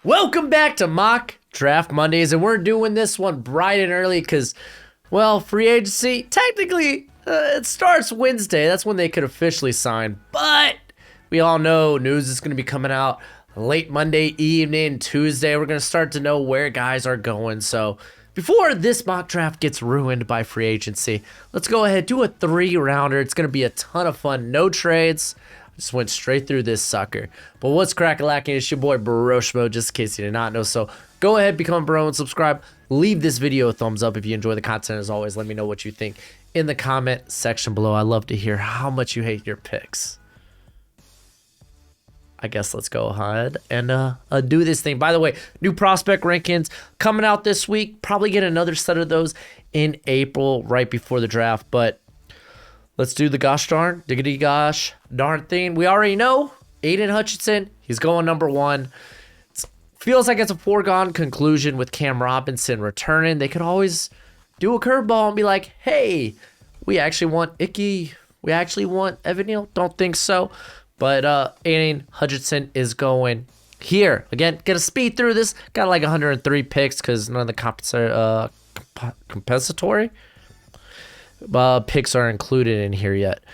Welcome back to Mock Draft Mondays, and we're doing this one bright and early because, well, free agency, technically, it starts Wednesday. That's when they could officially sign, but we all know news is going to be coming out late Monday evening, Tuesday. We're going to start to know where guys are going, so before this mock draft gets ruined by free agency, let's go ahead, do a 3-rounder. It's going to be a ton of fun. No trades. Just went straight through this sucker. But what's crack-a-lacking? It's your boy Broshmo, just in case you did not know. So go ahead, become a bro, and subscribe. Leave this video a thumbs up if you enjoy the content. As always, let me know what you think in the comment section below. I love to hear how much you hate your picks. I guess let's go ahead and do this thing. By the way, new prospect rankings coming out this week. Probably get another set of those in April, right before the draft. But let's do the gosh darn, diggity gosh darn thing. We already know Aiden Hutchinson, he's going number 1. Feels like it's a foregone conclusion with Cam Robinson returning. They could always do a curveball and be like, hey, we actually want Icky. We actually want Evan Neal. Don't think so. But Aiden Hutchinson is going here. Again, gonna speed through this. Got like 103 picks because none of the compensatory picks are included in here yet.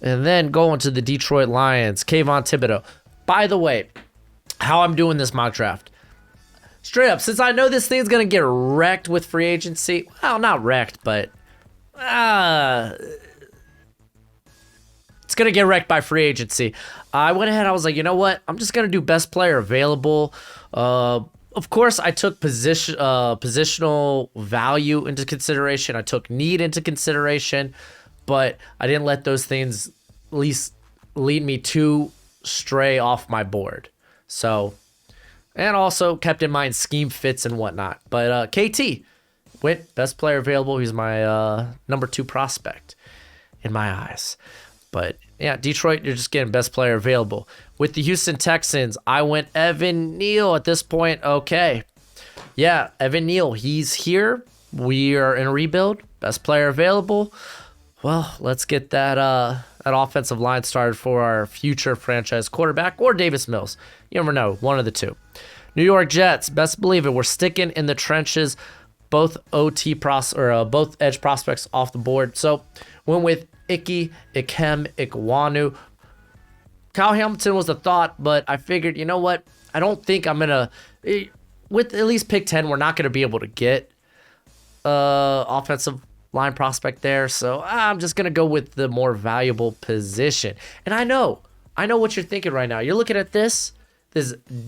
And then going to the Detroit Lions, Kayvon Thibodeau. By the way, how I'm doing this mock draft. Straight up, since I know this thing's going to get wrecked with free agency. Well, not wrecked, but it's going to get wrecked by free agency. I went ahead, I was like, you know what? I'm just going to do best player available. Of course, I took positional value into consideration. I took need into consideration, but I didn't let those things at least lead me too stray off my board. So, and also kept in mind scheme fits and whatnot. But KT went best player available. He's my number 2 prospect in my eyes. But yeah, Detroit, you're just getting best player available. With the Houston Texans, I went Evan Neal at this point. Okay. Yeah, Evan Neal, he's here. We are in a rebuild. Best player available. Well, let's get that offensive line started for our future franchise quarterback or Davis Mills. You never know, one of the two. New York Jets, best believe it, we're sticking in the trenches. Both both edge prospects off the board. So went with Ikem Ekwonu. Kyle Hamilton was a thought, but I figured, you know what? I don't think I'm going to, with at least pick 10, we're not going to be able to get offensive line prospect there. So I'm just going to go with the more valuable position. And I know what you're thinking right now. You're looking at this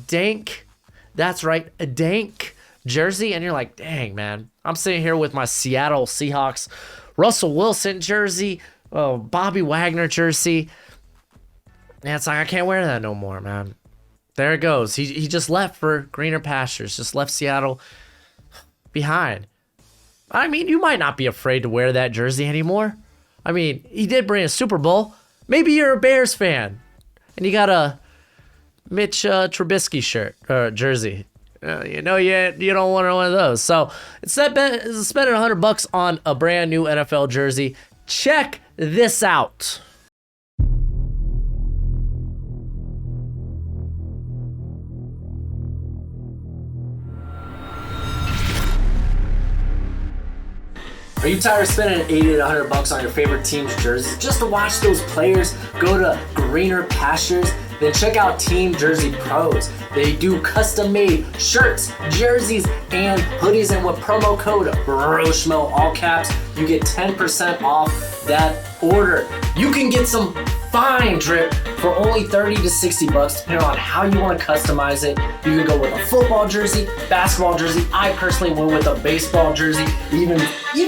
dank, that's right, a dank jersey, and you're like, dang, man. I'm sitting here with my Seattle Seahawks Russell Wilson jersey, Bobby Wagner jersey. And it's like, I can't wear that no more, man. There it goes. He just left for greener pastures, just left Seattle behind. I mean, you might not be afraid to wear that jersey anymore. I mean, he did bring a Super Bowl. Maybe you're a Bears fan and you got a Mitch Trubisky jersey. You don't want one of those. So instead of spending $100 on a brand new NFL jersey, check this out. Are you tired of spending $80 to $100 on your favorite team's jerseys just to watch those players go to greener pastures? Then check out Team Jersey Pros. They do custom-made shirts, jerseys, and hoodies. And with promo code Broshmo, all caps, you get 10% off that order. You can get some fine drip for only $30 to $60, depending on how you want to customize it. You can go with a football jersey, basketball jersey. I personally went with a baseball jersey. Even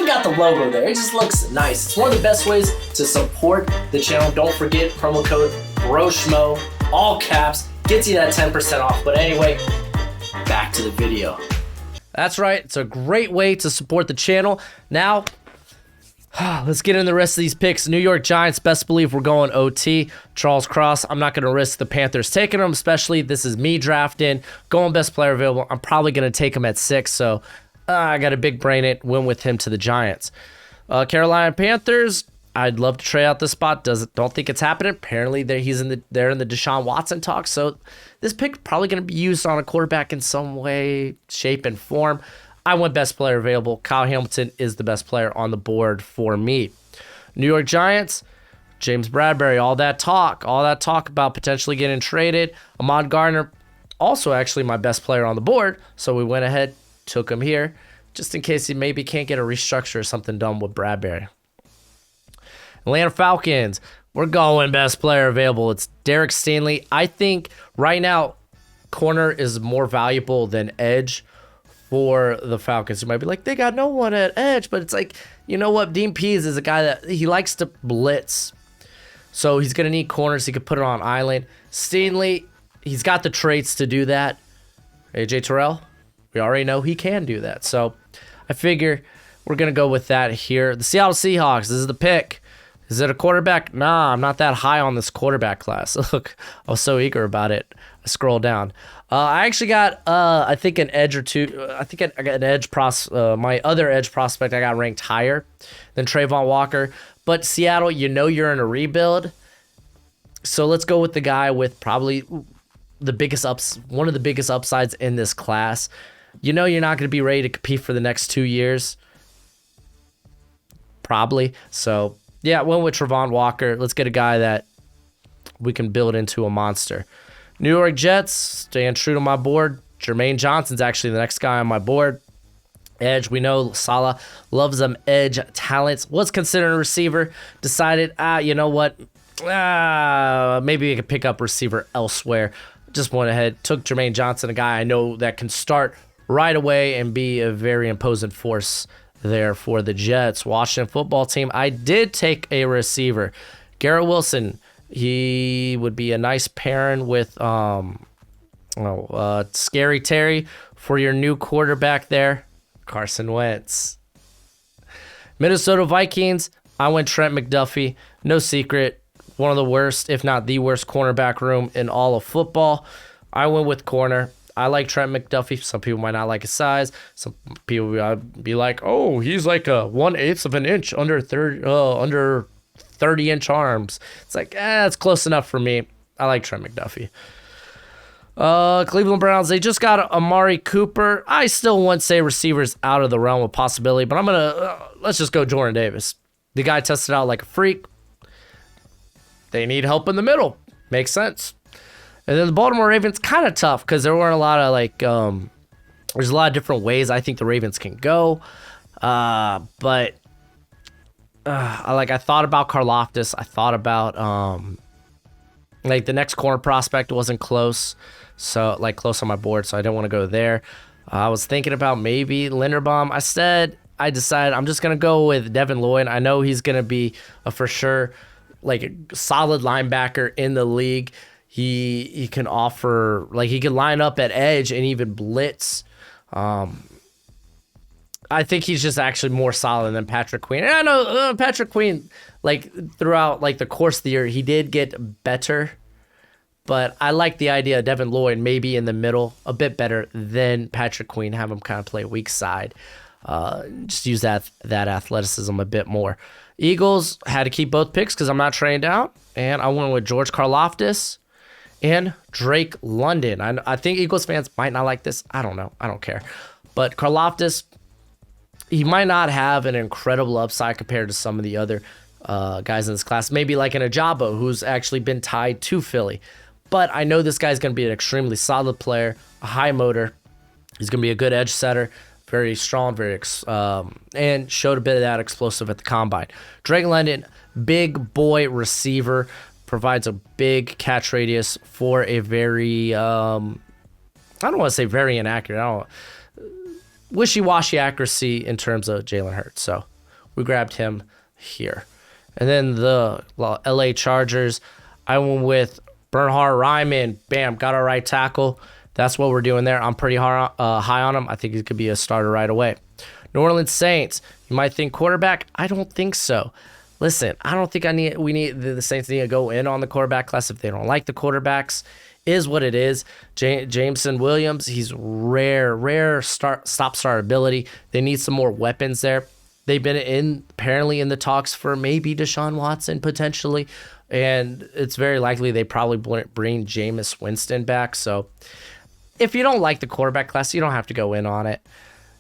got the logo there. It just looks nice. It's one of the best ways to support the channel. Don't forget promo code Broshmo, all caps, gets you that 10% off. But anyway, back to the video. That's right. It's a great way to support the channel. Now, let's get into the rest of these picks. New York Giants, best believe we're going OT. Charles Cross, I'm not going to risk the Panthers taking him, especially this is me drafting. Going best player available. I'm probably going to take him at 6, so I got a big brain it. Win with him to the Giants. Carolina Panthers, I'd love to trade out this spot. Don't think it's happening. Apparently, they're in the Deshaun Watson talk. So this pick probably going to be used on a quarterback in some way, shape, and form. I went best player available. Kyle Hamilton is the best player on the board for me. New York Giants, James Bradbury, all that talk about potentially getting traded. Ahmad Gardner, also actually my best player on the board. So we went ahead, took him here, just in case he maybe can't get a restructure or something done with Bradbury. Atlanta Falcons, we're going best player available. It's Derek Stanley. I think right now, corner is more valuable than edge for the Falcons. You might be like, they got no one at edge, but it's like, you know what? Dean Pease is a guy that he likes to blitz. So he's going to need corners. He could put it on island. Stanley, he's got the traits to do that. AJ Terrell, we already know he can do that. So I figure we're going to go with that here. The Seattle Seahawks, this is the pick. Is it a quarterback? Nah, I'm not that high on this quarterback class. Look, I was so eager about it. I scroll down. I actually got, I think an edge or two. I think I got an edge my other edge prospect I got ranked higher than Trayvon Walker. But Seattle, you know you're in a rebuild. So let's go with the guy with probably one of the biggest upsides in this class. You know you're not going to be ready to compete for the next 2 years. Probably. So yeah, went with Trayvon Walker. Let's get a guy that we can build into a monster. New York Jets, staying true to my board. Jermaine Johnson's actually the next guy on my board. Edge, we know Saleh loves them edge talents. Was considered a receiver. Decided, you know what? Maybe we could pick up receiver elsewhere. Just went ahead, took Jermaine Johnson, a guy I know that can start right away and be a very imposing force there for the Jets. Washington football team, I did take a receiver. Garrett Wilson, he would be a nice pairing with Scary Terry for your new quarterback there, Carson Wentz. Minnesota Vikings, I went Trent McDuffie. No secret, one of the worst, if not the worst cornerback room in all of football. I went with corner. I like Trent McDuffie. Some people might not like his size. Some people would be like, oh, he's like a 1/8 of an inch under 30-inch arms. It's like, it's close enough for me. I like Trent McDuffie. Cleveland Browns, they just got Amari Cooper. I still wouldn't say receivers out of the realm of possibility, but I'm going to, let's just go Jordan Davis. The guy tested out like a freak. They need help in the middle. Makes sense. And then the Baltimore Ravens, kind of tough because there weren't a lot of there's a lot of different ways I think the Ravens can go. But I thought about Karlaftis. I thought about the next corner prospect wasn't close. So close on my board, so I didn't want to go there. I was thinking about maybe Linderbaum. I decided I'm just going to go with Devin Lloyd. I know he's going to be for sure a solid linebacker in the league. He can offer, he can line up at edge and even blitz. I think he's just actually more solid than Patrick Queen. And I know Patrick Queen, throughout the course of the year, he did get better. But I like the idea of Devin Lloyd maybe in the middle, a bit better than Patrick Queen, have him kind of play weak side. Just use that athleticism a bit more. Eagles had to keep both picks because I'm not trained out. And I went with George Karlaftis and Drake London. I think Eagles fans might not like this. I don't know. I don't care. But Karlaftis, he might not have an incredible upside compared to some of the other guys in this class. Maybe like an Ajabo, who's actually been tied to Philly. But I know this guy's going to be an extremely solid player, a high motor. He's going to be a good edge setter, very strong, and showed a bit of that explosive at the combine. Drake London, big boy receiver, provides a big catch radius for a very, I don't want to say very inaccurate, wishy-washy accuracy in terms of Jalen Hurts. So we grabbed him here. And then the LA Chargers, I went with Bernhard Raimann. Bam, got our right tackle. That's what we're doing there. I'm pretty high on him. I think he could be a starter right away. New Orleans Saints, you might think quarterback. I don't think so. Listen, I don't think the Saints need to go in on the quarterback class if they don't like the quarterbacks. Is what it is. Jameson Williams, he's rare stop-start ability. They need some more weapons there. They've been apparently in the talks for maybe Deshaun Watson potentially, and it's very likely they probably bring Jameis Winston back. So if you don't like the quarterback class, you don't have to go in on it.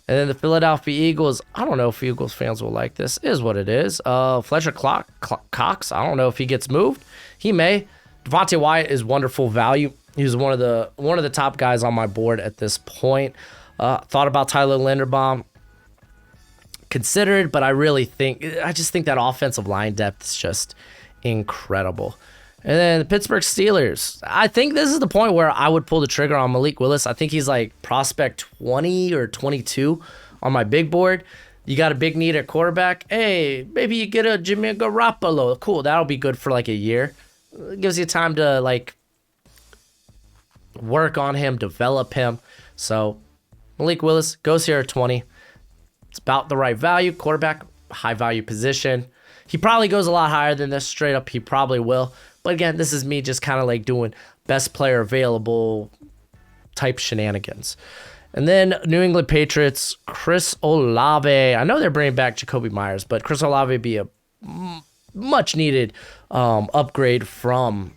And then the Philadelphia Eagles, I don't know if Eagles fans will like this. It is what it is. Fletcher Cox, I don't know if he gets moved. He may. Devontae Wyatt is wonderful value. He's one of the top guys on my board at this point. Thought about Tyler Linderbaum. Considered, but I just think that offensive line depth is just incredible. And then the Pittsburgh Steelers. I think this is the point where I would pull the trigger on Malik Willis. I think he's like prospect 20 or 22 on my big board. You got a big need at quarterback. Hey, maybe you get a Jimmy Garoppolo. Cool, that'll be good for like a year. It gives you time to like work on him, develop him. So Malik Willis goes here at 20. It's about the right value. Quarterback, high value position. He probably goes a lot higher than this. Straight up, he probably will. But again, this is me just kind of like doing best player available type shenanigans. And then New England Patriots, Chris Olave. I know they're bringing back Jacoby Myers, but Chris Olave would be a much needed upgrade from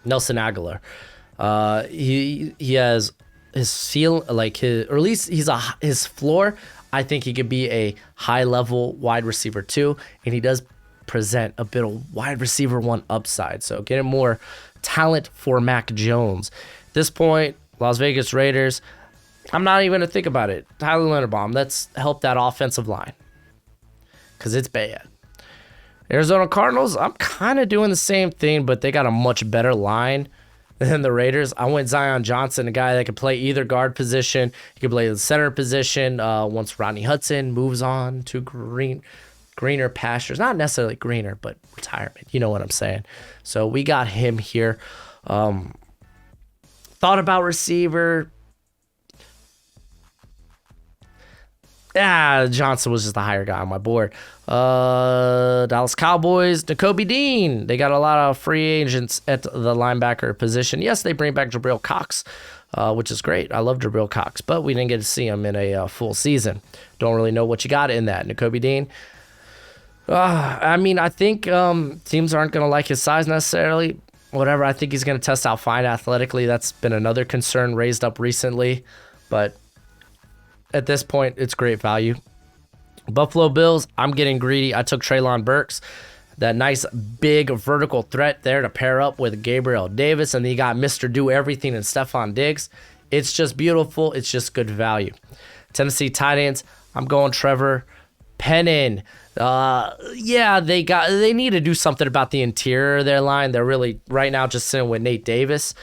Nelson Aguilar. He has his ceiling, like his, or at least his floor. I think he could be a high level wide receiver too, and he does present a bit of wide receiver one upside. So getting more talent for Mac Jones. At this point, Las Vegas Raiders, I'm not even going to think about it. Tyler Linderbaum, let's help that offensive line because it's bad. Arizona Cardinals, I'm kind of doing the same thing, but they got a much better line than the Raiders. I went Zion Johnson, a guy that could play either guard position. He could play the center position once Rodney Hudson moves on to greener pastures. Not necessarily greener, but retirement. You know what I'm saying. So we got him here. Thought about receiver. Johnson was just the higher guy on my board. Dallas Cowboys, Nakobe Dean. They got a lot of free agents at the linebacker position. Yes, they bring back Jabril Cox, which is great. I love Jabril Cox, but we didn't get to see him in a full season. Don't really know what you got in that. Nakobe Dean. I mean, I think teams aren't going to like his size necessarily. Whatever, I think he's going to test out fine athletically. That's been another concern raised up recently. But at this point, it's great value. Buffalo Bills, I'm getting greedy. I took Treylon Burks, that nice big vertical threat there to pair up with Gabriel Davis. And then you got Mr. Do Everything and Stephon Diggs. It's just beautiful. It's just good value. Tennessee Titans, I'm going Trevor Penning. They need to do something about the interior of their line. They're really right now just sitting with Nate Davis.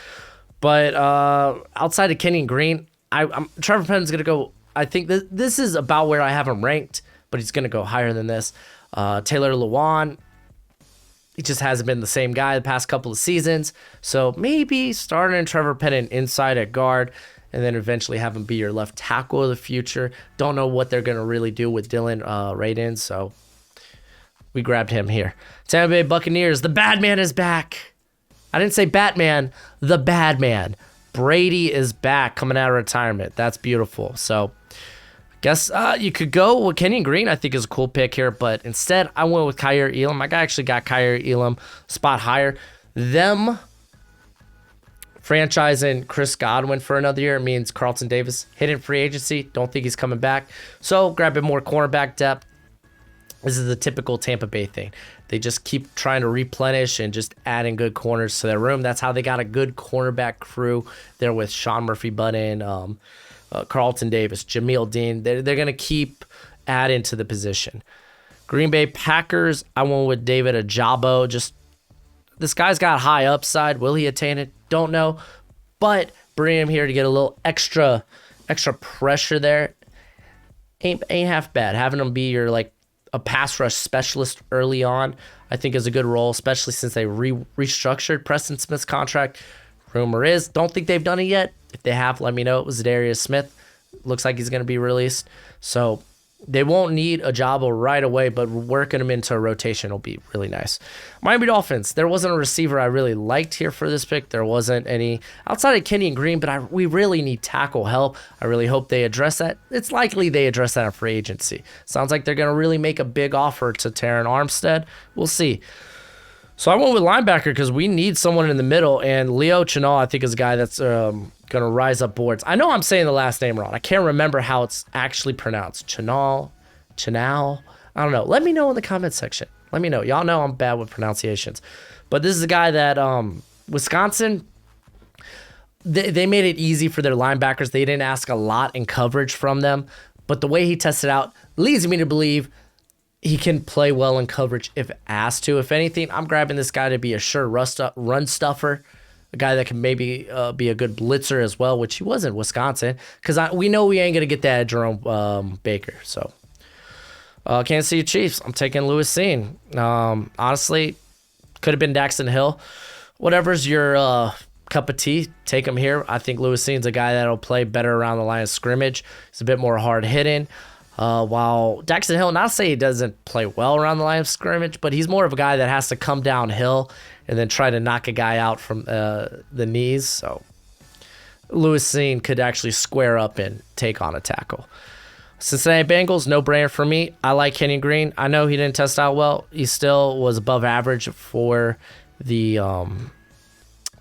But outside of Kenyon Green, Trevor Penning's gonna go. I think this is about where I have him ranked, but he's gonna go higher than this. Taylor Lewan, he just hasn't been the same guy the past couple of seasons. So maybe starting Trevor Penning inside at guard, and then eventually have him be your left tackle of the future. Don't know what they're going to really do with Dylan Radin, so we grabbed him here. Tampa Bay Buccaneers, the bad man is back. I didn't say Batman, the bad man. Brady is back, coming out of retirement. That's beautiful. So I guess you could go with Kenyon Green, I think is a cool pick here, but instead I went with Kyer Elam. My guy actually got Kyer Elam spot higher. Them franchising Chris Godwin for another year means Carlton Davis hidden free agency. Don't think he's coming back. So grabbing more cornerback depth. This is the typical Tampa Bay thing. They just keep trying to replenish and just adding good corners to their room. That's how they got a good cornerback crew there with Sean Murphy-Bunting, Carlton Davis, Jameel Dean. They're going to keep adding to the position. Green Bay Packers, I went with David Ajabo. Just this guy's got high upside. Will he attain it? Don't know, but bring him here to get a little extra pressure there. Ain't half bad. Having him be your like a pass rush specialist early on, I think is a good role, especially since they restructured Preston Smith's contract. Rumor is, don't think they've done it yet. If they have, let me know. It was Darius Smith. Looks like he's going to be released. So They won't need a job right away, but working him into a rotation will be really nice. Miami Dolphins, there wasn't a receiver I really liked here for this pick. There wasn't any outside of Kenny and Green, but we really need tackle help. I really hope they address that. It's likely they address that in free agency. Sounds like they're going to really make a big offer to Terron Armstead. We'll see. So I went with linebacker because we need someone in the middle, and Leo Chenal, I think, is a guy that's going to rise up boards. I know I'm saying the last name wrong. I can't remember how it's actually pronounced. Chenal. I don't know. Let me know in the comment section. Let me know. Y'all know I'm bad with pronunciations. But this is a guy that Wisconsin, they made it easy for their linebackers. They didn't ask a lot in coverage from them. But the way he tested out leads me to believe he can play well in coverage if asked to. If anything, I'm grabbing this guy to be a sure run stuffer, a guy that can maybe be a good blitzer as well, which he was in Wisconsin, because we know we ain't going to get that Jerome Baker. So, Kansas City Chiefs, I'm taking Lewis Cine. Honestly, could have been Daxton Hill. Whatever's your cup of tea, take him here. I think Lewis Cine's a guy that'll play better around the line of scrimmage. He's a bit more hard-hitting. While Daxton Hill, not to say he doesn't play well around the line of scrimmage, but he's more of a guy that has to come downhill and then try to knock a guy out from the knees. So Lewis Cine could actually square up and take on a tackle. Cincinnati Bengals, no brainer for me. I like Kenny Green. I know he didn't test out well. He still was above average for the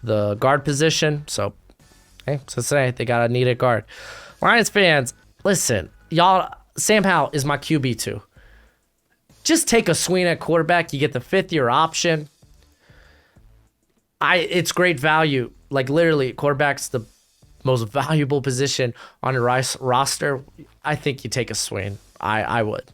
guard position. So, hey, Cincinnati, they got a needed guard. Lions fans, listen, y'all. Sam Howell is my QB2. Just take a swing at quarterback. You get the fifth-year option. It's great value. Like, literally, quarterback's the most valuable position on your roster. I think you take a swing. I would.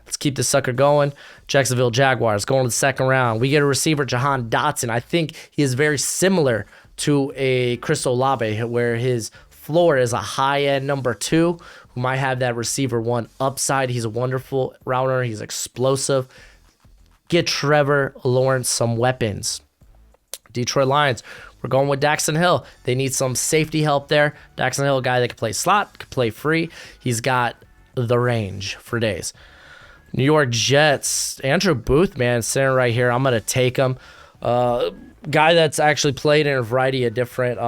Let's keep this sucker going. Jacksonville Jaguars going to the second round. We get a receiver, Jahan Dotson. I think he is very similar to a Chris Olave, where his floor is a high-end number 2 who might have that receiver 1 upside. He's a wonderful router. He's explosive. Get Trevor Lawrence some weapons. Detroit Lions, we're going with Daxton Hill. They need some safety help there. Daxton Hill, a guy that can play slot, can play free. He's got the range for days. New York Jets, Andrew Booth, man, sitting right here. I'm going to take him. Guy that's actually played in a variety of different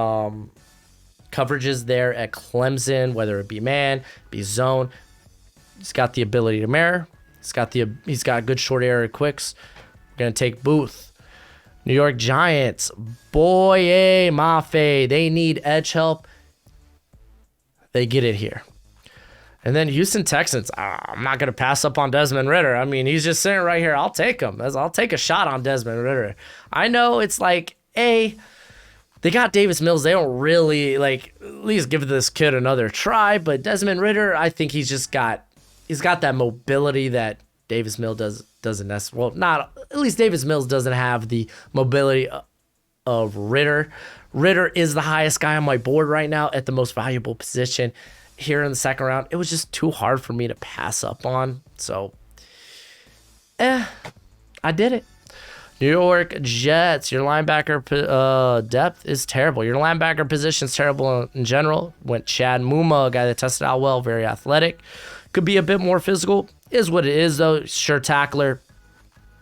coverages there at Clemson, whether it be man, be zone. He's got the ability to mirror. He's got good short area quicks. We're gonna take Booth. New York Giants, Boye Mafe. They need edge help. They get it here. And then Houston Texans. I'm not gonna pass up on Desmond Ridder. I mean, he's just sitting right here. I'll take him. I'll take a shot on Desmond Ridder. I know it's like they got Davis Mills. They don't really, at least give this kid another try. But Desmond Ridder, I think he's got that mobility that Davis Mills doesn't necessarily. Well, not at least Davis Mills doesn't have the mobility of Ridder. Ridder is the highest guy on my board right now at the most valuable position here in the second round. It was just too hard for me to pass up on. So, I did it. New York Jets, your linebacker depth is terrible. Your linebacker position is terrible in general. Went Chad Muma, a guy that tested out well, very athletic. Could be a bit more physical. Is what it is, though. Sure tackler.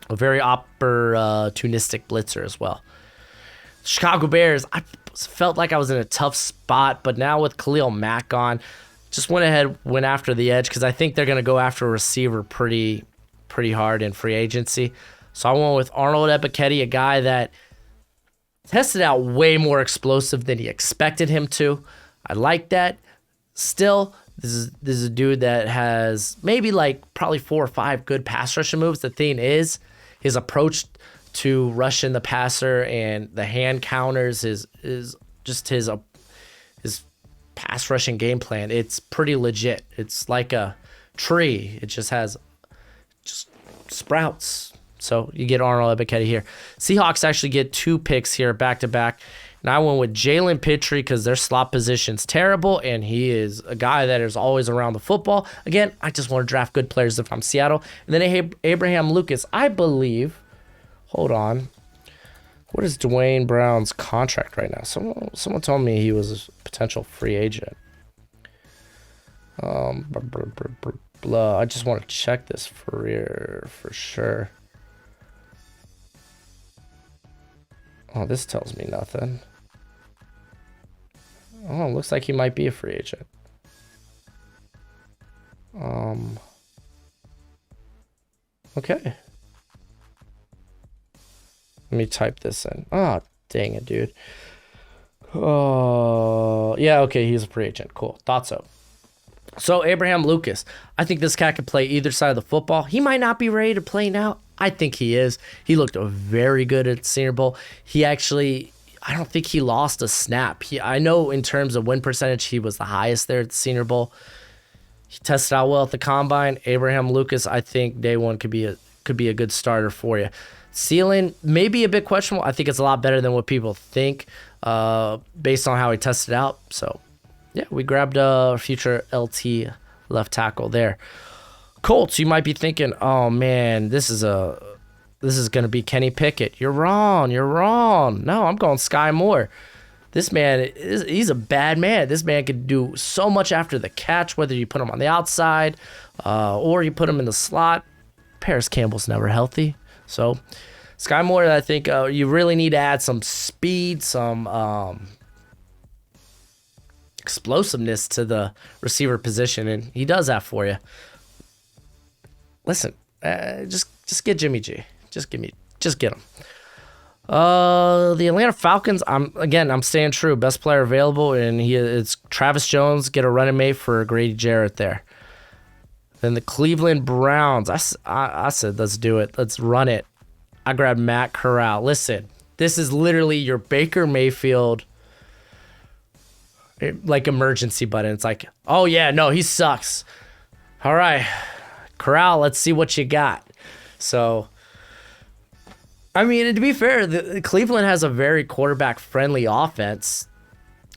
A very opportunistic blitzer as well. Chicago Bears, I felt like I was in a tough spot, but now with Khalil Mack gone, just went after the edge because I think they're going to go after a receiver pretty hard in free agency. So I went with Arnold Epikhetti, a guy that tested out way more explosive than he expected him to. I like that. Still, this is a dude that has maybe probably 4 or 5 good pass rushing moves. The thing is, his approach to rushing the passer and the hand counters is just his pass rushing game plan. It's pretty legit. It's like a tree. It just has sprouts. So you get Arnold Epikhetti here. Seahawks actually get 2 picks here back to back. And I went with Jalen Pitre because their slot position's terrible, and he is a guy that is always around the football. Again, I just want to draft good players if I'm Seattle. And then Abraham Lucas, I believe. Hold on. What is Dwayne Brown's contract right now? Someone told me he was a potential free agent. Blah. I just want to check this for sure. Oh, this tells me nothing. Oh, looks like he might be a free agent. Okay. Let me type this in. Oh, dang it, dude. Oh, yeah, okay, he's a free agent. Cool. Thought so. So, Abraham Lucas. I think this cat can play either side of the football. He might not be ready to play now. I think he is. He looked very good at Senior Bowl. He actually, I don't think he lost a snap. I know in terms of win percentage, he was the highest there at the Senior Bowl. He tested out well at the Combine. Abraham Lucas, I think day one could be a good starter for you. Ceiling, maybe a bit questionable. I think it's a lot better than what people think based on how he tested out. So, yeah, we grabbed a future LT left tackle there. Colts, you might be thinking, oh, man, this is going to be Kenny Pickett. You're wrong. No, I'm going Sky Moore. This man, he's a bad man. This man could do so much after the catch, whether you put him on the outside or you put him in the slot. Paris Campbell's never healthy. So, Sky Moore, I think you really need to add some speed, some explosiveness to the receiver position, and he does that for you. Listen, just get Jimmy G. Just get him. The Atlanta Falcons, I'm staying true. Best player available, and it's Travis Jones. Get a running mate for Grady Jarrett there. Then the Cleveland Browns. I said, let's do it. Let's run it. I grabbed Matt Corral. Listen, this is literally your Baker Mayfield like emergency button. It's like, oh yeah, no, he sucks. All right, Corral, let's see what you got. So, I mean, to be fair, Cleveland has a very quarterback-friendly offense,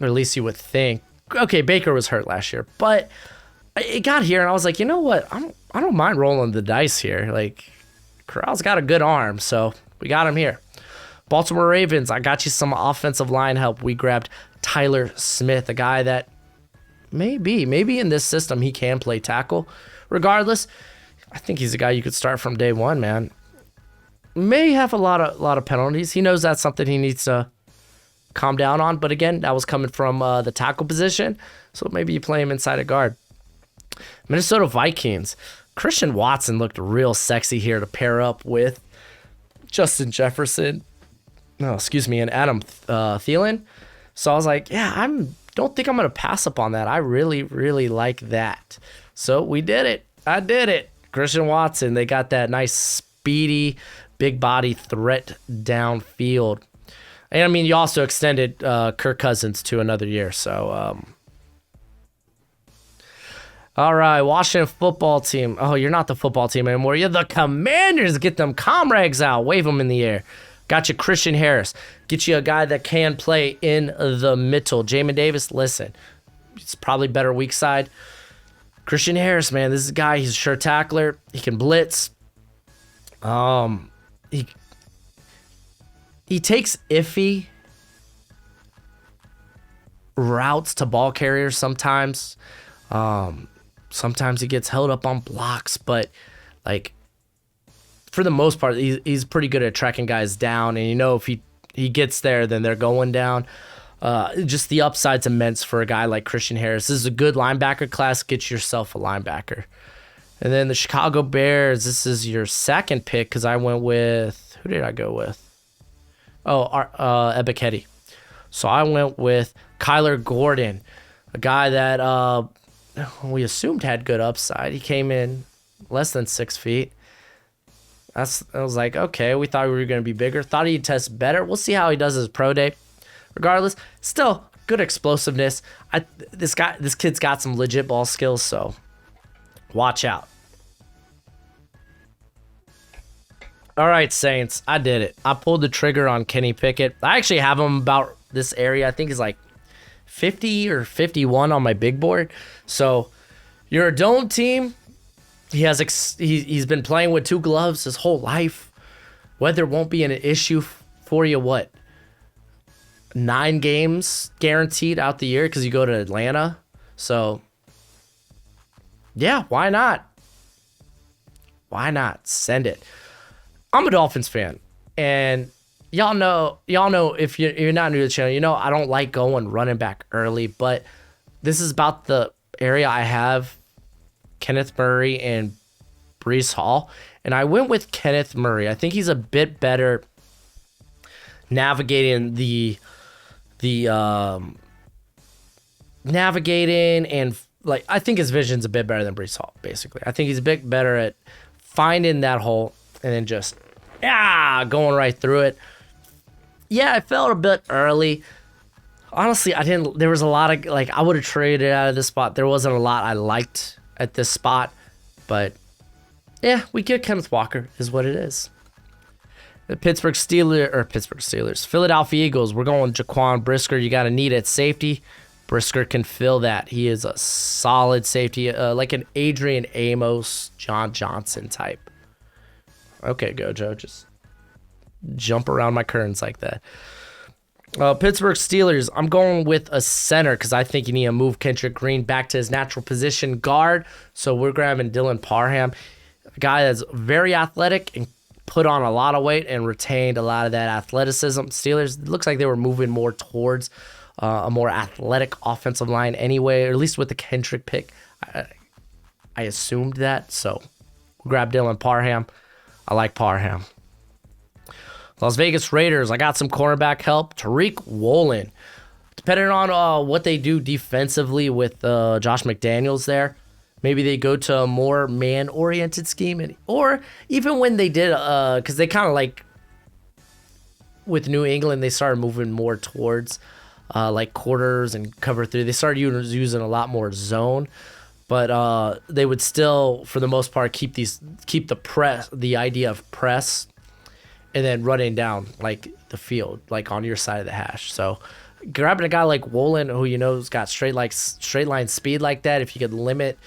or at least you would think. Okay, Baker was hurt last year, but it got here, and I was like, you know what? I don't mind rolling the dice here. Like, Corral's got a good arm, so we got him here. Baltimore Ravens, I got you some offensive line help. We grabbed Tyler Smith, a guy that maybe in this system he can play tackle. Regardless, I think he's a guy you could start from day one, man. May have a lot of penalties. He knows that's something he needs to calm down on. But again, that was coming from the tackle position, so maybe you play him inside a guard. Minnesota Vikings. Christian Watson looked real sexy here to pair up with Justin Jefferson. No, excuse me, and Adam Thielen. So I was like, yeah, don't think I'm going to pass up on that. I really, really like that. So we did it. I did it. Christian Watson, they got that nice, speedy, big body threat downfield. And, I mean, you also extended Kirk Cousins to another year. So, all right, Washington football team. Oh, you're not the football team anymore. You're the Commanders. Get them comrags out. Wave them in the air. Got you Christian Harris. Get you a guy that can play in the middle. Jamin Davis, listen, it's probably better weak side. Christian Harris, man, this is a guy. He's a sure tackler. He can blitz. He takes iffy routes to ball carriers sometimes. Sometimes he gets held up on blocks, but like for the most part, he's pretty good at tracking guys down. And you know, if he gets there, then they're going down. Just the upside's immense for a guy like Christian Harris. This is a good linebacker class. Get yourself a linebacker. And then the Chicago Bears, this is your second pick because I went with, who did I go with? Oh, Epikhetti. So I went with Kyler Gordon, a guy that we assumed had good upside. He came in less than 6 feet. I was like, okay, we thought we were going to be bigger. Thought he'd test better. We'll see how he does his pro day. Regardless, still good explosiveness. This kid's got some legit ball skills, so watch out. All right, Saints, I did it. I pulled the trigger on Kenny Pickett. I actually have him about this area. I think he's like 50 or 51 on my big board. So you're a dome team. He's been playing with 2 gloves his whole life. Weather won't be an issue for you. What? 9 games guaranteed out the year because you go to Atlanta. So Yeah, why not? Why not? Send it. I'm a Dolphins fan, and y'all know if you're not new to the channel, you know I don't like going running back early, but this is about the area I have Kenneth Murray and Breece Hall, and I went with Kenneth Murray. I think he's a bit better navigating navigating and like I think his vision's a bit better than Breece Hall. Basically, I think he's a bit better at finding that hole and then just going right through it. Yeah, I felt a bit early. Honestly, there was a lot of, like, I would have traded out of this spot. There wasn't a lot I liked at this spot, but yeah, we get Kenneth Walker is what it is. The Pittsburgh Steelers, Philadelphia Eagles. We're going Jaquan Brisker. You got a need at safety. Brisker can fill that. He is a solid safety, like an Adrian Amos, John Johnson type. Okay, go Joe. Just jump around my curtains like that. Pittsburgh Steelers. I'm going with a center because I think you need to move Kendrick Green back to his natural position, guard. So we're grabbing Dylan Parham, a guy that's very athletic and put on a lot of weight and retained a lot of that athleticism. Steelers, it looks like they were moving more towards a more athletic offensive line anyway, or at least with the Kendrick pick. I assumed that, so we'll grab Dylan Parham. I like Parham. Las Vegas Raiders, I got some cornerback help. Tariq Woolen. Depending on what they do defensively with Josh McDaniels there, maybe they go to a more man-oriented scheme. Or even when they did, because they kind of like, with New England, they started moving more towards like quarters and cover three. They started using a lot more zone. But they would still, for the most part, keep the idea of press, and then running down like the field, like on your side of the hash. So grabbing a guy like Woolen, who you know's got straight line speed like that, if you could limit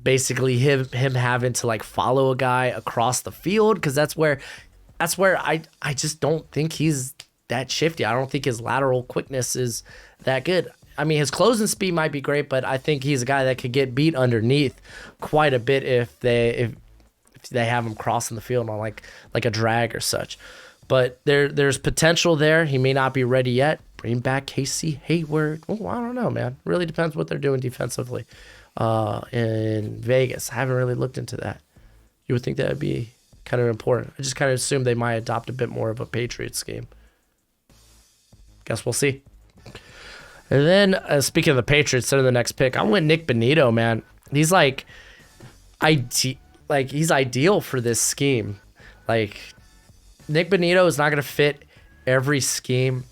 basically him having to like follow a guy across the field, because that's where I just don't think he's that shifty. I don't think his lateral quickness is that good. I mean, his closing speed might be great, but I think he's a guy that could get beat underneath quite a bit if they have him crossing the field on like a drag or such. But there's potential there. He may not be ready yet. Bring back Casey Hayward. Oh, I don't know, man. Really depends what they're doing defensively in Vegas. I haven't really looked into that. You would think that would be kind of important. I just kind of assumed they might adopt a bit more of a Patriots scheme. Guess we'll see. And then, speaking of the Patriots, instead of the next pick, I went Nick Benito, man. He's he's ideal for this scheme. Like, Nick Benito is not going to fit every scheme.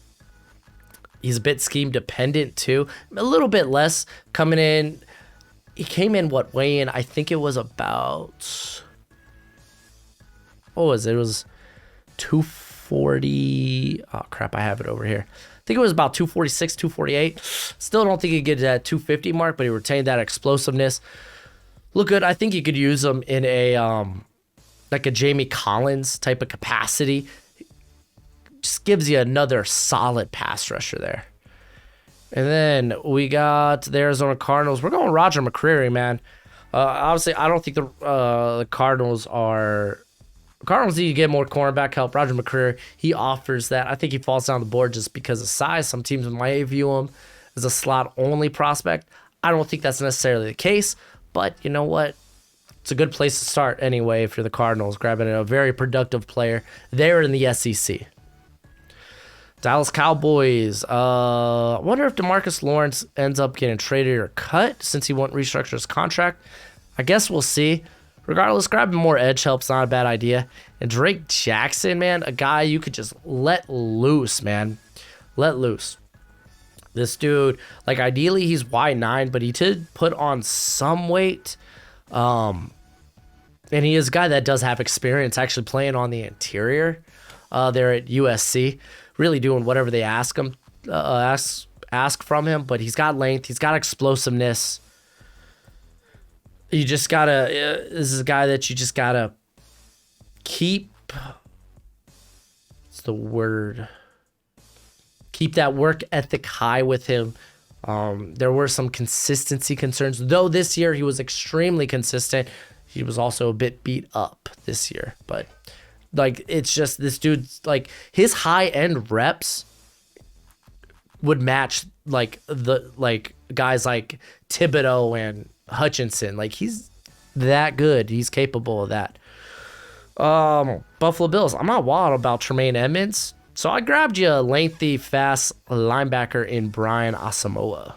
He's a bit scheme dependent too. A little bit less coming in. He came in weighing? I think it was about, what was it? It was 240. Oh crap, I have it over here. I think it was about 246, 248. Still don't think he could get to that 250 mark, but he retained that explosiveness. Look good. I think you could use him in a like a Jamie Collins type of capacity. Just gives you another solid pass rusher there. And then we got the Arizona Cardinals. We're going Roger McCreary, man. Obviously, I don't think the Cardinals need to get more cornerback help. Roger McCreary, he offers that. I think he falls down the board just because of size. Some teams might view him as a slot-only prospect. I don't think that's necessarily the case, but you know what? It's a good place to start anyway if you're the Cardinals, grabbing a very productive player there in the SEC. Dallas Cowboys. I wonder if DeMarcus Lawrence ends up getting traded or cut since he won't restructure his contract. I guess we'll see. Regardless, grabbing more edge help's not a bad idea. And Drake Jackson, man, a guy you could just let loose, man. Let loose. This dude, like ideally he's wide 9, but he did put on some weight. And he is a guy that does have experience actually playing on the interior there at USC. Really doing whatever they ask him, ask from him. But he's got length. He's got explosiveness. You just gotta. This is a guy that you just gotta keep. What's the word? Keep that work ethic high with him. There were some consistency concerns, though this year he was extremely consistent. He was also a bit beat up this year, but like it's just this dude's like his high end reps would match like the guys like Thibodeau and Hutchinson. Like he's that good. He's capable of that. Buffalo Bills. I'm not wild about Tremaine Edmonds, so I grabbed you a lengthy, fast linebacker in Brian Asamoah.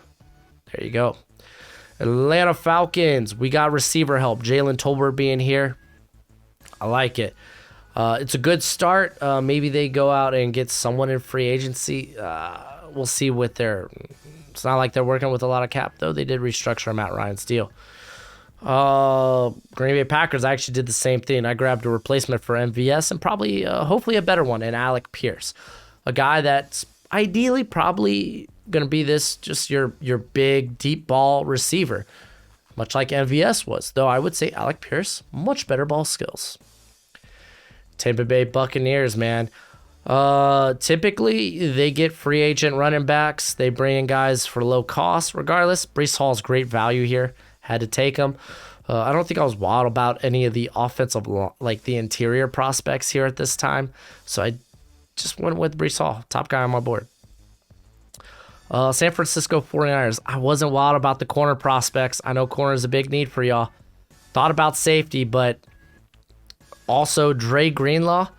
There you go. Atlanta Falcons. We got receiver help. Jalen Tolbert being here. I like it. It's a good start. Maybe they go out and get someone in free agency. We'll see what they're... It's not like they're working with a lot of cap, though. They did restructure Matt Ryan's deal. Green Bay Packers, I actually did the same thing. I grabbed a replacement for MVS and probably, hopefully a better one in Alec Pierce. A guy that's ideally probably going to be just your big, deep ball receiver, much like MVS was. Though I would say Alec Pierce, much better ball skills. Tampa Bay Buccaneers, man. Typically, they get free agent running backs. They bring in guys for low cost. Regardless, Breece Hall's great value here. Had to take him. I don't think I was wild about any of the offensive, like the interior prospects here at this time. So I just went with Breece Hall, top guy on my board. San Francisco 49ers. I wasn't wild about the corner prospects. I know corner is a big need for y'all. Thought about safety, but also Dre Greenlaw.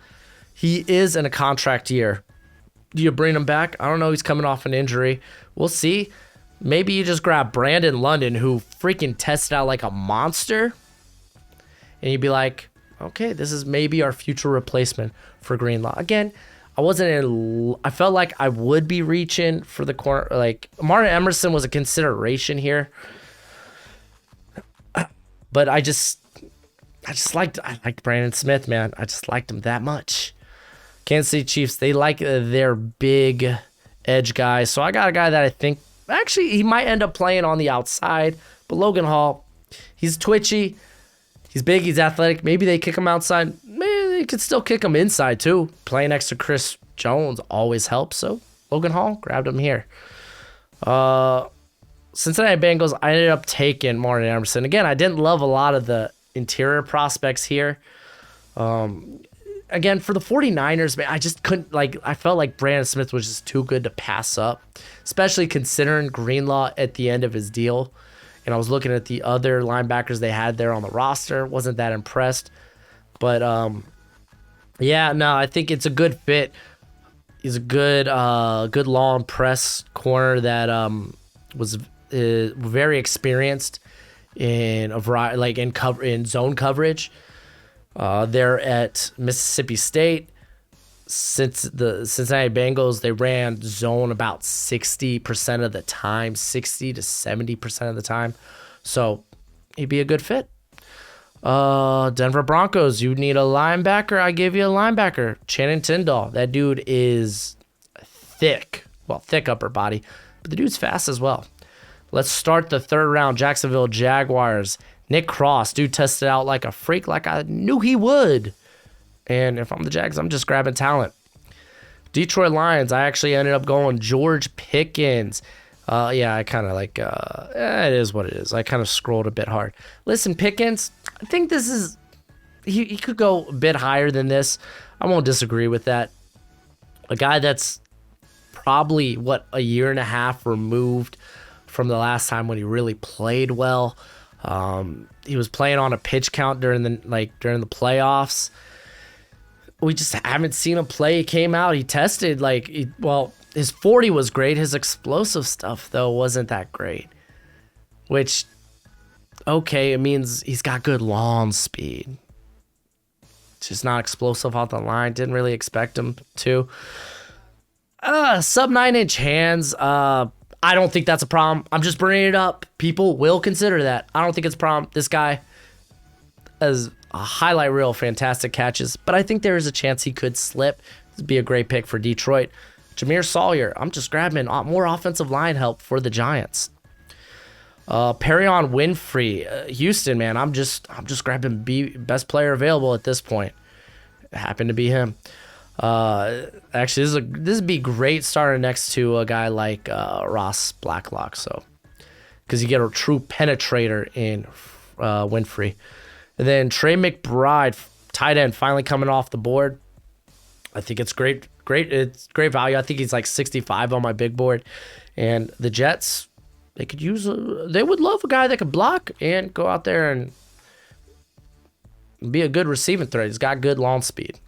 He is in a contract year. Do you bring him back? I don't know. He's coming off an injury. We'll see. Maybe you just grab Brandon London, who freaking tested out like a monster, and you'd be like, okay, this is maybe our future replacement for Greenlaw. Again, I felt like I would be reaching for the corner. Like, Martin Emerson was a consideration here, but I liked Brandon Smith, man. I just liked him that much. Kansas City Chiefs, they like their big edge guys, so I got a guy that I think actually he might end up playing on the outside, but Logan Hall, he's twitchy, he's big, he's athletic. Maybe they kick him outside. Maybe they could still kick him inside too. Playing next to Chris Jones always helps, so Logan Hall, grabbed him here. Cincinnati Bengals, I ended up taking Martin Emerson. Again, I didn't love a lot of the interior prospects here. Again, for the 49ers, man, I just couldn't, I felt like Brandon Smith was just too good to pass up, especially considering Greenlaw at the end of his deal. And I was looking at the other linebackers they had there on the roster. Wasn't that impressed. But, I think it's a good fit. He's a good long press corner that was very experienced in a variety, in zone coverage. They're at Mississippi State. Since the Cincinnati Bengals, they ran zone about 60% of the time, 60 to 70% of the time. So he'd be a good fit. Denver Broncos, you need a linebacker. I give you a linebacker. Channing Tindall. That dude is thick. Well, thick upper body, but the dude's fast as well. Let's start the third round. Jacksonville Jaguars. Nick Cross, dude tested out like a freak, like I knew he would. And if I'm the Jags, I'm just grabbing talent. Detroit Lions, I actually ended up going George Pickens. I kind of it is what it is. I kind of scrolled a bit hard. Listen, Pickens, I think this is, he could go a bit higher than this. I won't disagree with that. A guy that's probably, a year and a half removed from the last time when he really played well. He was playing on a pitch count during the playoffs. We just haven't seen him play. He came out, he tested his 40 was great. His explosive stuff though wasn't that great. Which, okay, it means he's got good lawn speed. Just not explosive off the line. Didn't really expect him to. Sub 9-inch hands. I don't think that's a problem. I'm just bringing it up. People will consider that. I don't think it's a problem. This guy has a highlight reel, fantastic catches, but I think there is a chance he could slip. This would be a great pick for Detroit. Jameer Sawyer. I'm just grabbing more offensive line help for the Giants. Perion Winfrey, Houston, man. I'm just grabbing best player available at this point. It happened to be him. Actually, this would be great starting next to a guy like Ross Blacklock. So, because you get a true penetrator in Winfrey. And then Trey McBride, tight end, finally coming off the board. I think it's great. It's great value. I think he's like 65 on my big board. And the Jets, they would love a guy that could block and go out there and be a good receiving threat. He's got good long speed.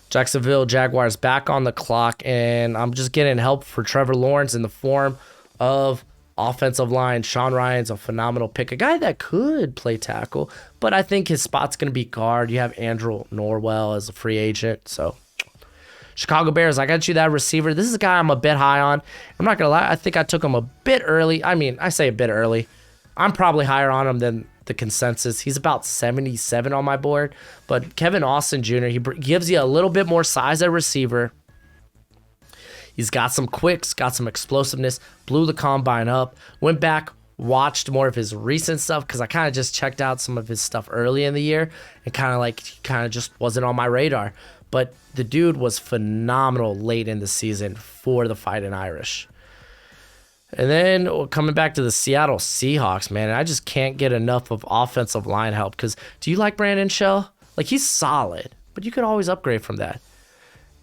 Jacksonville Jaguars back on the clock, and I'm just getting help for Trevor Lawrence in the form of offensive line. Sean Ryan's a phenomenal pick, a guy that could play tackle, but I think his spot's going to be guard. You have Andrew Norwell as a free agent, so Chicago Bears, I got you that receiver. This is a guy I'm a bit high on. I'm not going to lie. I think I took him a bit early. I mean, I say a bit early. I'm probably higher on him than the consensus. He's about 77 on my board. But Kevin Austin Jr., he gives you a little bit more size at receiver. He's got some quicks, got some explosiveness, blew the combine up, went back, watched more of his recent stuff because I kind of just checked out some of his stuff early in the year and kind of just wasn't on my radar. But the dude was phenomenal late in the season for the Fighting Irish. And then coming back to the Seattle Seahawks, man, I just can't get enough of offensive line help because do you like Brandon Shell? Like, he's solid, but you could always upgrade from that.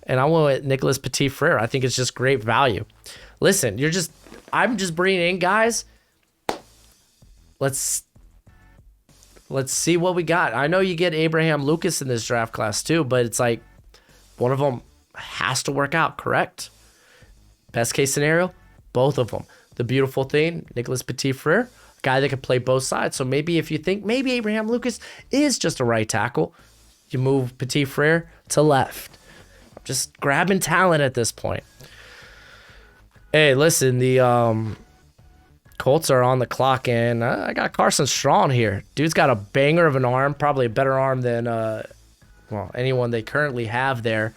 And I went with Nicholas Petit-Frere. I think it's just great value. Listen, I'm just bringing in guys. Let's see what we got. I know you get Abraham Lucas in this draft class too, but it's like one of them has to work out, correct? Best case scenario, both of them. The beautiful thing, Nicholas Petit-Frere, a guy that can play both sides. So maybe if you think maybe Abraham Lucas is just a right tackle, you move Petit-Frere to left. Just grabbing talent at this point. Hey, listen, the Colts are on the clock, and I got Carson Strong here. Dude's got a banger of an arm, probably a better arm than anyone they currently have there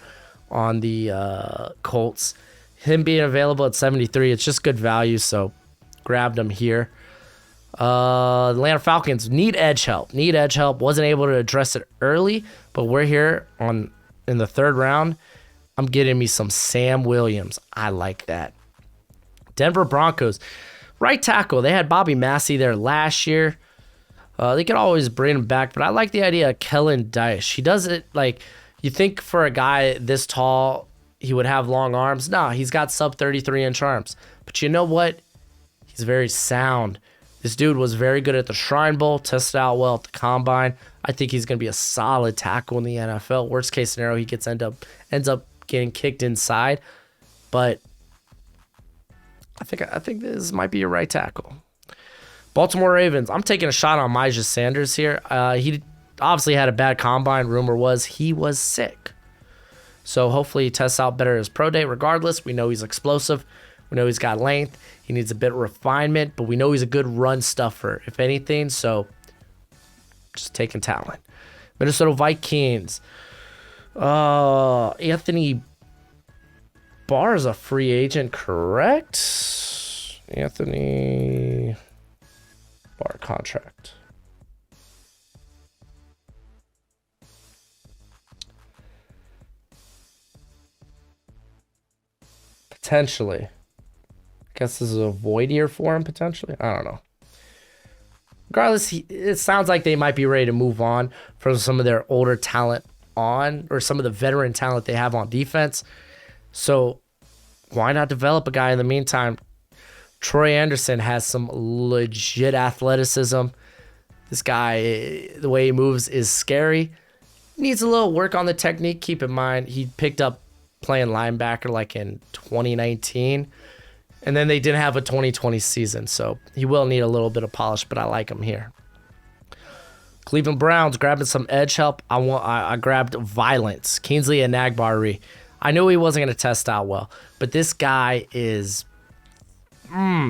on the Colts. Him being available at 73, it's just good value, so grabbed him here. Atlanta Falcons need edge help. Wasn't able to address it early, but we're here in the third round. I'm getting me some Sam Williams. I like that. Denver Broncos, right tackle. They had Bobby Massey there last year. They could always bring him back, but I like the idea of Kellen Dyche. He does it like, you think for a guy this tall, he would have long arms. No, he's got sub 33-inch arms. But you know what? He's very sound. This dude was very good at the Shrine Bowl, tested out well at the Combine. I think he's going to be a solid tackle in the NFL. Worst case scenario, he ends up getting kicked inside. But I think this might be a right tackle. Baltimore Ravens. I'm taking a shot on Myjah Sanders here. He obviously had a bad Combine. Rumor was he was sick. So hopefully he tests out better his pro day. Regardless, we know he's explosive. We know he's got length. He needs a bit of refinement, but we know he's a good run stuffer, if anything. So just taking talent. Minnesota Vikings. Anthony Barr is a free agent, correct? Anthony Barr contract. Potentially. I guess this is a void year for him, potentially. I don't know. Regardless, it sounds like they might be ready to move on from some of their older talent or some of the veteran talent they have on defense. So why not develop a guy in the meantime? Troy Anderson has some legit athleticism. This guy, the way he moves is scary. Needs a little work on the technique. Keep in mind, he picked up playing linebacker like in 2019. And then they didn't have a 2020 season, so he will need a little bit of polish, but I like him here. Cleveland Browns grabbing some edge help. I grabbed Violence, Kingsley Enagbare. I knew he wasn't going to test out well, but this guy is,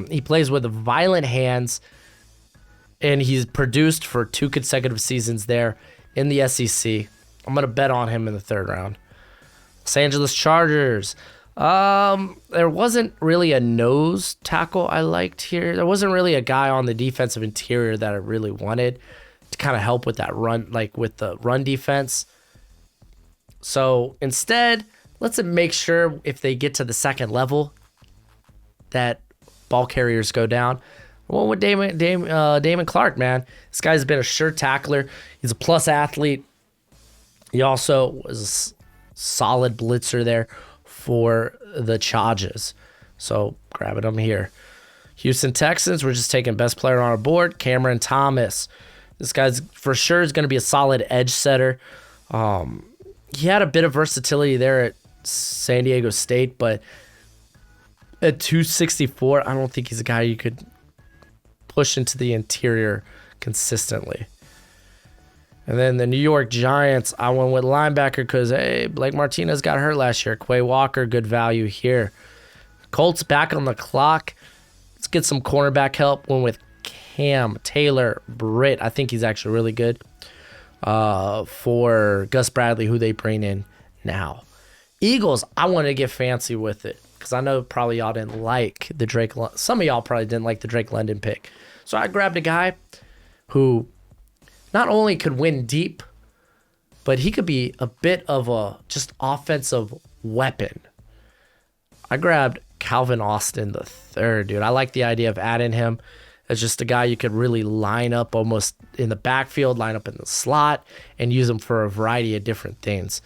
he plays with violent hands, and he's produced for 2 consecutive seasons there in the SEC. I'm going to bet on him in the third round. Los Angeles Chargers. There wasn't really a nose tackle I liked here. There wasn't really a guy on the defensive interior that I really wanted to kind of help with that run, like with the run defense. So instead, let's make sure if they get to the second level that ball carriers go down. Well, with Damon Clark, man. This guy's been a sure tackler. He's a plus athlete. He also was a solid blitzer there for the Chargers. So grabbing him here. Houston Texans, we're just taking best player on our board, Cameron Thomas. This guy's for sure is going to be a solid edge setter. He had a bit of versatility there at San Diego State, but at 264, I don't think he's a guy you could push into the interior consistently. And then the New York Giants, I went with linebacker because, hey, Blake Martinez got hurt last year. Quay Walker, good value here. Colts back on the clock. Let's get some cornerback help. Went with Cam Taylor Britt. I think he's actually really good for Gus Bradley, who they bring in now. Eagles, I wanted to get fancy with it because I know probably y'all didn't like the Drake. Some of y'all probably didn't like the Drake London pick. So I grabbed a guy who not only could win deep, but he could be a bit of a just offensive weapon. I grabbed Calvin Austin the third, dude. I like the idea of adding him as just a guy you could really line up almost in the backfield, line up in the slot, and use him for a variety of different things.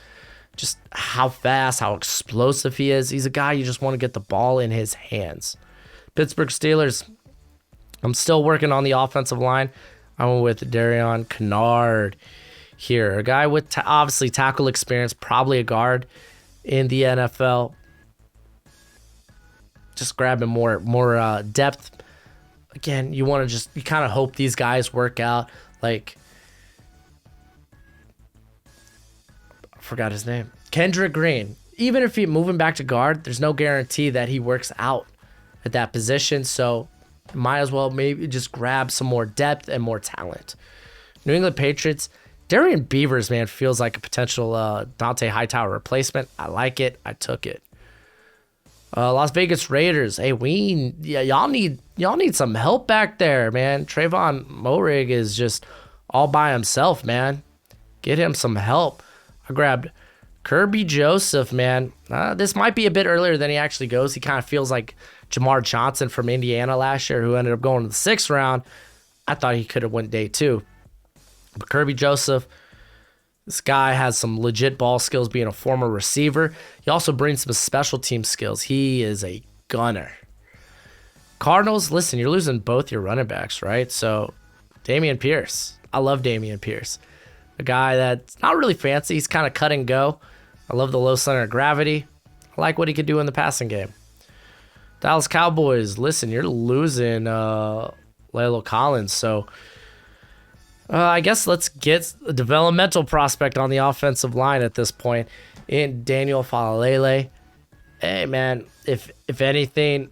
Just how fast, how explosive he is. He's a guy you just want to get the ball in his hands. Pittsburgh Steelers, I'm still working on the offensive line. I went with Darion Kennard here. A guy with obviously tackle experience, probably a guard in the NFL. Just grabbing more depth. Again, you kind of hope these guys work out. Like, I forgot his name. Kendrick Green. Even if he's moving back to guard, there's no guarantee that he works out at that position. So might as well maybe just grab some more depth and more talent. New England Patriots. Darian Beavers, man, feels like a potential Dante Hightower replacement. I like it. I took it. Las Vegas Raiders. Hey, y'all need some help back there, man. Trayvon Moehrig is just all by himself, man. Get him some help. I grabbed Kirby Joseph, man. This might be a bit earlier than he actually goes. He kind of feels like Jamar Johnson from Indiana last year, who ended up going to the 6th round. I thought he could have went day 2. But Kirby Joseph, this guy has some legit ball skills being a former receiver. He also brings some special team skills. He is a gunner. Cardinals, listen, you're losing both your running backs, right? So Dameon Pierce. I love Dameon Pierce. A guy that's not really fancy. He's kind of cut and go. I love the low center of gravity. I like what he could do in the passing game. Dallas Cowboys, listen, you're losing Lalo Collins. So I guess let's get a developmental prospect on the offensive line at this point in Daniel Falalele. Hey, man, if anything,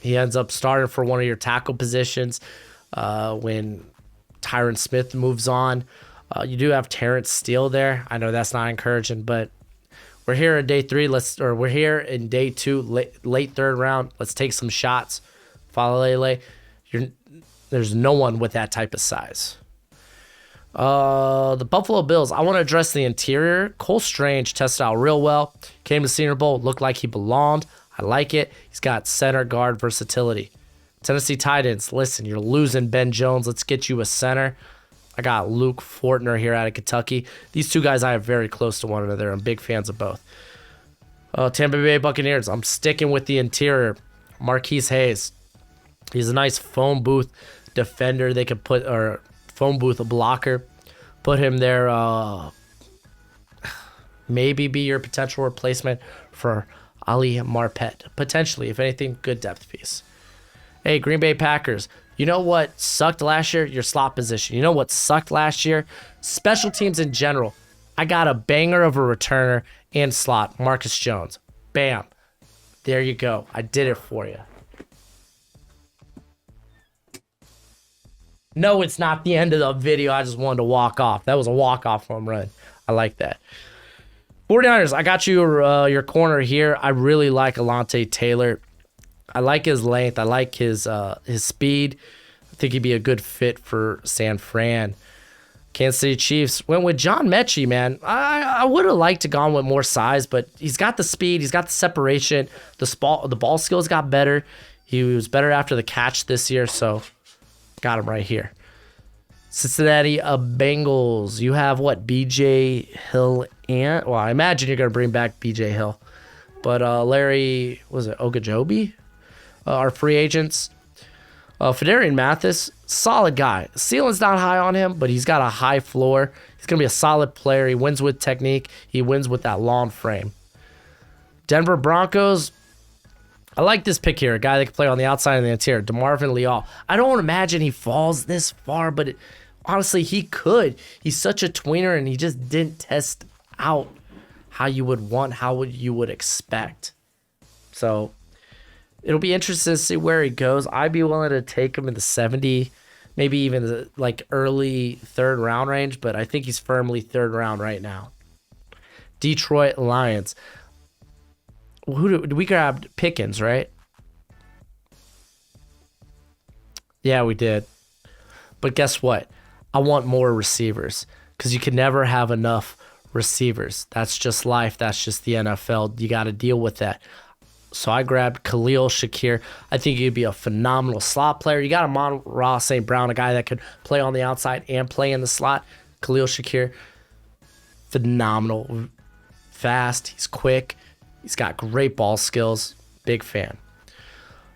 he ends up starting for one of your tackle positions when Tyron Smith moves on. You do have Terrence Steele there. I know that's not encouraging, but we're here in day 3. We're here in day 2, late 3rd round. Let's take some shots. Falalele, there's no one with that type of size. The Buffalo Bills, I want to address the interior. Cole Strange tested out real well. Came to Senior Bowl, looked like he belonged. I like it. He's got center guard versatility. Tennessee Titans, listen, you're losing Ben Jones. Let's get you a center. I got Luke Fortner here out of Kentucky. These two guys I have very close to one another. I'm big fans of both. Tampa Bay Buccaneers, I'm sticking with the interior. Marquise Hayes. He's a nice phone booth defender. They could put, or phone booth blocker. Put him there. Maybe be your potential replacement for Ali Marpet. Potentially, if anything, good depth piece. Hey, Green Bay Packers. You know what sucked last year? Your slot position. You know what sucked last year? Special teams in general. I got a banger of a returner and slot. Marcus Jones. Bam. There you go. I did it for you. No, it's not the end of the video. I just wanted to walk off. That was a walk-off home run. I like that. 49ers, I got you your corner here. I really like Alontae Taylor. I like his length. I like his speed. I think he'd be a good fit for San Fran. Kansas City Chiefs went with John Mechie, man. I would have liked to gone with more size, but he's got the speed, he's got the separation, the ball skills got better. He was better after the catch this year, so got him right here. Cincinnati Bengals. You have what? BJ Hill and I imagine you're gonna bring back BJ Hill, but Larry Ogunjobi, our free agents. Fedarian Mathis, solid guy. Ceiling's not high on him, but he's got a high floor. He's going to be a solid player. He wins with technique. He wins with that long frame. Denver Broncos, I like this pick here. A guy that can play on the outside and the interior. DeMarvin Leal. I don't imagine he falls this far, but honestly, he could. He's such a tweener, and he just didn't test out how you would expect. So it'll be interesting to see where he goes. I'd be willing to take him in the 70, maybe even the early third round range, but I think he's firmly third round right now. Detroit Lions. We grabbed Pickens, right? Yeah, we did. But guess what? I want more receivers because you can never have enough receivers. That's just life. That's just the NFL. You got to deal with that. So I grabbed Khalil Shakir. I think he'd be a phenomenal slot player. You got Amon-Ra St. Brown, a guy that could play on the outside and play in the slot. Khalil Shakir, phenomenal. Fast. He's quick. He's got great ball skills. Big fan.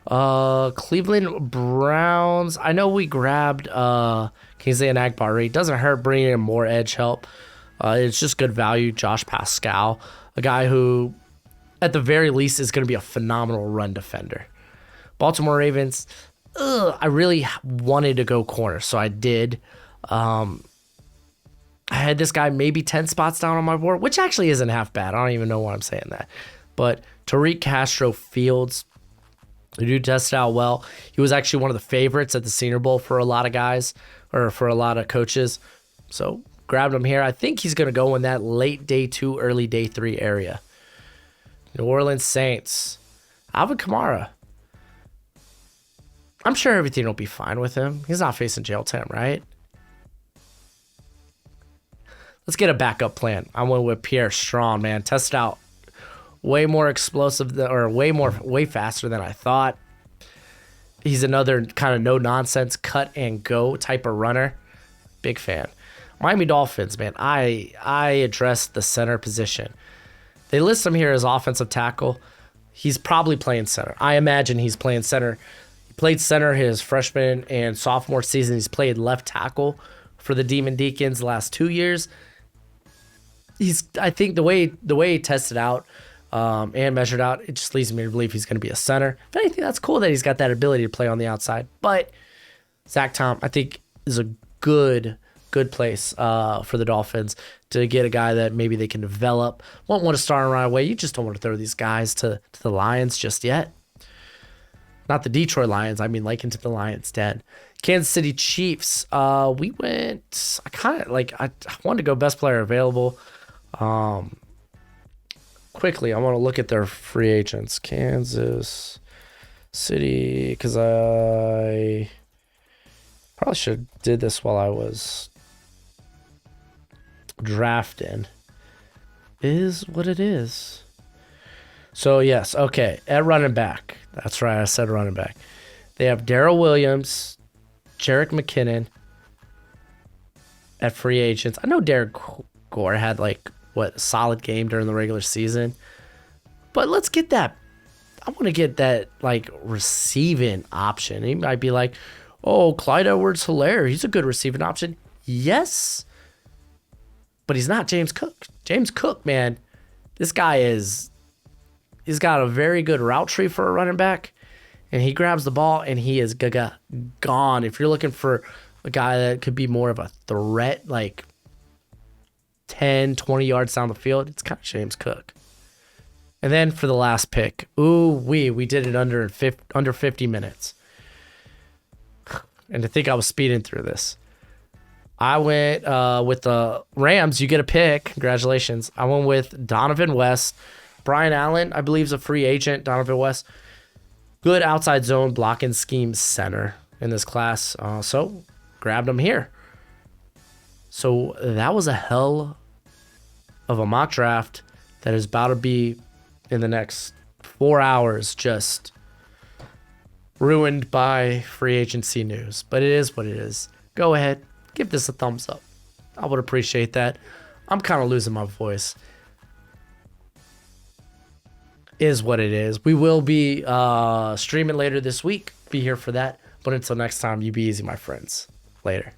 Cleveland Browns. I know we grabbed Kingsley Enagbare. It doesn't hurt bringing in more edge help. It's just good value. Josh Pascal, a guy who, at the very least, is going to be a phenomenal run defender. Baltimore Ravens, I really wanted to go corner, so I did. I had this guy maybe 10 spots down on my board, which actually isn't half bad. I don't even know why I'm saying that. But Tariq Castro Fields, the dude tested out well. He was actually one of the favorites at the Senior Bowl for a lot of guys, or for a lot of coaches. So grabbed him here. I think he's going to go in that late day 2, early day 3 area. New Orleans Saints. Alvin Kamara. I'm sure everything will be fine with him. He's not facing jail time, right? Let's get a backup plan. I went with Pierre Strong, man. Tested out way more explosive, way faster than I thought. He's another kind of no-nonsense cut and go type of runner. Big fan. Miami Dolphins, man. I addressed the center position. They list him here as offensive tackle. He's probably playing center. I imagine he's playing center. He played center his freshman and sophomore season. He's played left tackle for the Demon Deacons the last 2 years. I think the way he tested out and measured out, it just leads me to believe he's going to be a center. If anything, that's cool that he's got that ability to play on the outside. But Zach Tom, I think, is a good place for the Dolphins to get a guy that maybe they can develop. Won't want to start him right away. You just don't want to throw these guys to the Lions just yet. Not the Detroit Lions. I mean, like into the Lions' den. Kansas City Chiefs. We went. I wanted to go best player available. Quickly, I want to look at their free agents. Kansas City, because I probably should have did this while I was drafting. Is what it is. So, yes, okay. At running back. That's right, I said running back. They have Darrell Williams, Jerick McKinnon at free agents. I know Derek Gore had, a solid game during the regular season. But let's get that. I want to get that, receiving option. He might be like, oh, Clyde Edwards-Helaire, he's a good receiving option. Yes. But he's not James Cook. James Cook, man, this guy he's got a very good route tree for a running back, and he grabs the ball, and he is gone. If you're looking for a guy that could be more of a threat, 10, 20 yards down the field, it's kind of James Cook. And then for the last pick, we did it under 50 minutes. And to think I was speeding through this. I went with the Rams. You get a pick. Congratulations. I went with Donovan West. Brian Allen, I believe, is a free agent. Donovan West, good outside zone blocking scheme center in this class. So grabbed him here. So that was a hell of a mock draft that is about to be in the next 4 hours just ruined by free agency news. But it is what it is. Go ahead, give this a thumbs up. I would appreciate that. I'm kind of losing my voice. Is what it is. We will be streaming later this week. Be here for that. But until next time, you be easy, my friends. Later.